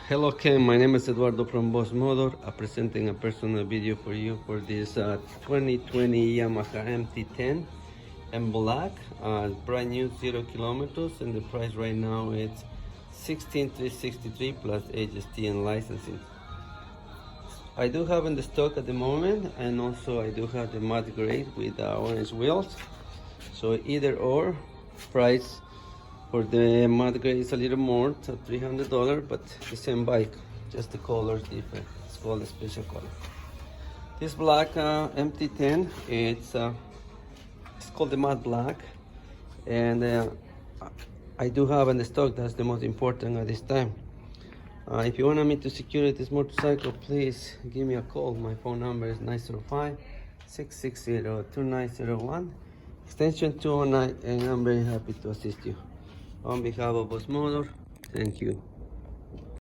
Hello Ken, my name is Eduardo from Boss Motor. I'm presenting a personal video for you for this 2020 Yamaha MT10 in black, brand new 0 kilometers, and the price right now is $16,363 plus HST and licensing. I do have in the stock at the moment, and also I do have the matte gray with orange wheels. So either or, price for the matte gray is a little more, it's $300, but the same bike, just the color is different. It's called a special color. This black MT10, it's called the matte black, and I do have in the stock. That's the most important at this time. If you want me to secure this motorcycle, please give me a call. My phone number is 905-660-2901, extension 209, and I'm very happy to assist you. On behalf of Boss Motor, thank you.